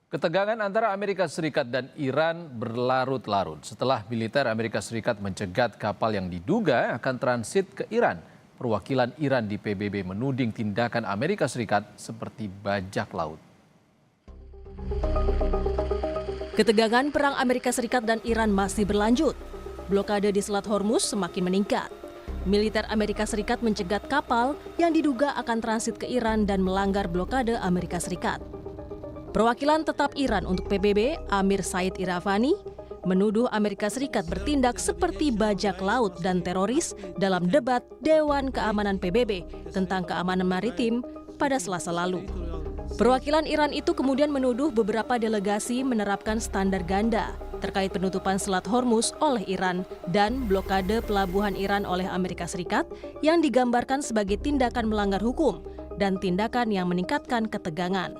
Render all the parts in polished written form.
Ketegangan antara Amerika Serikat dan Iran berlarut-larut setelah militer Amerika Serikat mencegat kapal yang diduga akan transit ke Iran. Perwakilan Iran di PBB menuding tindakan Amerika Serikat seperti bajak laut. Ketegangan perang Amerika Serikat dan Iran masih berlanjut. Blokade di Selat Hormuz semakin meningkat. Militer Amerika Serikat mencegat kapal yang diduga akan transit ke Iran dan melanggar blokade Amerika Serikat. Perwakilan tetap Iran untuk PBB, Amir Said Iravani, menuduh Amerika Serikat bertindak seperti bajak laut dan teroris dalam debat Dewan Keamanan PBB tentang keamanan maritim pada Selasa lalu. Perwakilan Iran itu kemudian menuduh beberapa delegasi menerapkan standar ganda terkait penutupan Selat Hormuz oleh Iran dan blokade pelabuhan Iran oleh Amerika Serikat yang digambarkan sebagai tindakan melanggar hukum dan tindakan yang meningkatkan ketegangan.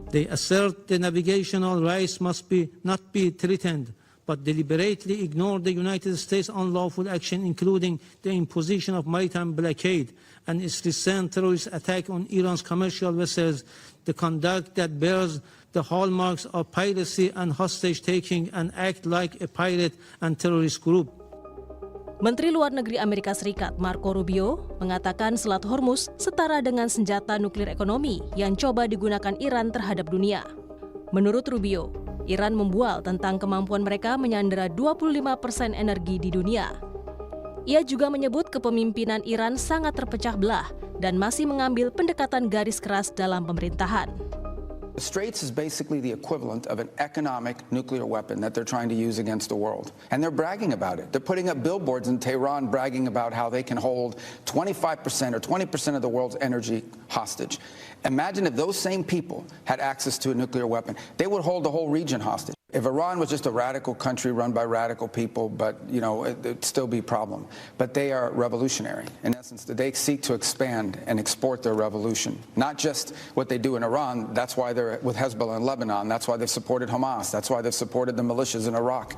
They assert the navigational rights must not be threatened, but deliberately ignore the United States' unlawful action, including the imposition of maritime blockade and its recent terrorist attack on Iran's commercial vessels, the conduct that bears the hallmarks of piracy and hostage-taking, and act like a pirate and terrorist group. Menteri Luar Negeri Amerika Serikat Marco Rubio mengatakan Selat Hormuz setara dengan senjata nuklir ekonomi yang coba digunakan Iran terhadap dunia. Menurut Rubio, Iran membual tentang kemampuan mereka menyandera 25% energi di dunia. Ia juga menyebut kepemimpinan Iran sangat terpecah belah dan masih mengambil pendekatan garis keras dalam pemerintahan. The Straits is basically the equivalent of an economic nuclear weapon that they're trying to use against the world. And they're bragging about it. They're putting up billboards in Tehran bragging about how they can hold 25% or 20% of the world's energy hostage. Imagine if those same people had access to a nuclear weapon. They would hold the whole region hostage. If Iran was just a radical country run by radical people, but it'd still be a problem. But they are revolutionary. In essence, they seek to expand and export their revolution. Not just what they do in Iran. That's why they're with Hezbollah in Lebanon. That's why they've supported Hamas. That's why they've supported the militias in Iraq.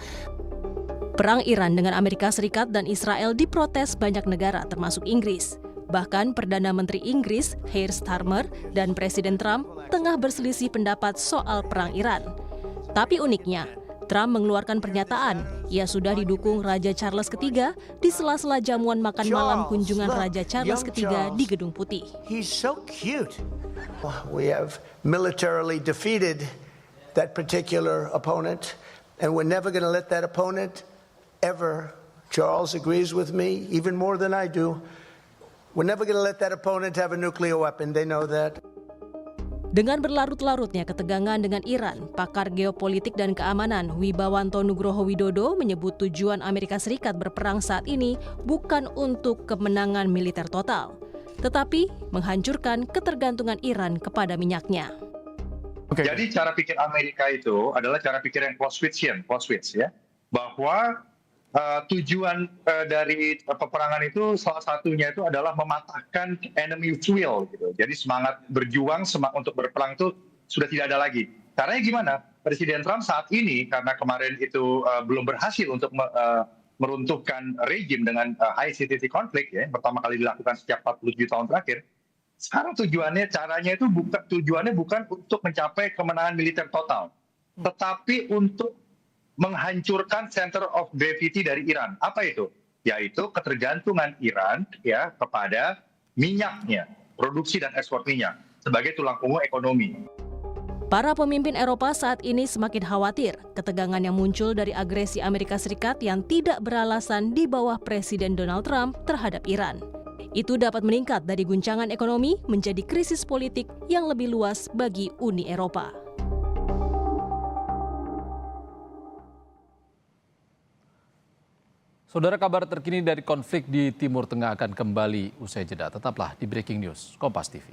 Perang Iran dengan Amerika Serikat dan Israel diprotes banyak negara termasuk Inggris. Bahkan Perdana Menteri Inggris, Keir Starmer, dan Presiden Trump tengah berselisih pendapat soal perang Iran. Tapi uniknya, Trump mengeluarkan pernyataan ia sudah didukung Raja Charles III di sela-sela jamuan makan malam kunjungan Raja Charles III di Gedung Putih. He's so cute. We have militarily defeated that particular opponent, and we're never going to let that opponent ever. Charles agrees with me even more than I do. We're never going to let that opponent have a nuclear weapon. They know that. Dengan berlarut-larutnya ketegangan dengan Iran, pakar geopolitik dan keamanan Wibawanto Nugroho Widodo menyebut tujuan Amerika Serikat berperang saat ini bukan untuk kemenangan militer total, tetapi menghancurkan ketergantungan Iran kepada minyaknya. Jadi cara pikir Amerika itu adalah cara pikir yang close switch ya, bahwa tujuan dari peperangan itu salah satunya itu adalah mematahkan enemy will gitu. Jadi semangat berjuang, semangat untuk berperang itu sudah tidak ada lagi. Caranya gimana? Presiden Trump saat ini karena kemarin itu belum berhasil untuk meruntuhkan rejim dengan high intensity konflik ya, yang pertama kali dilakukan sejak 47 tahun terakhir. Sekarang caranya itu bukan untuk mencapai kemenangan militer total, tetapi untuk menghancurkan center of gravity dari Iran. Apa itu? Yaitu ketergantungan Iran ya kepada minyaknya, produksi dan ekspor minyak sebagai tulang punggung ekonomi. Para pemimpin Eropa saat ini semakin khawatir ketegangan yang muncul dari agresi Amerika Serikat yang tidak beralasan di bawah Presiden Donald Trump terhadap Iran. Itu dapat meningkat dari guncangan ekonomi menjadi krisis politik yang lebih luas bagi Uni Eropa. Saudara, kabar terkini dari konflik di Timur Tengah akan kembali usai jeda. Tetaplah di Breaking News Kompas TV.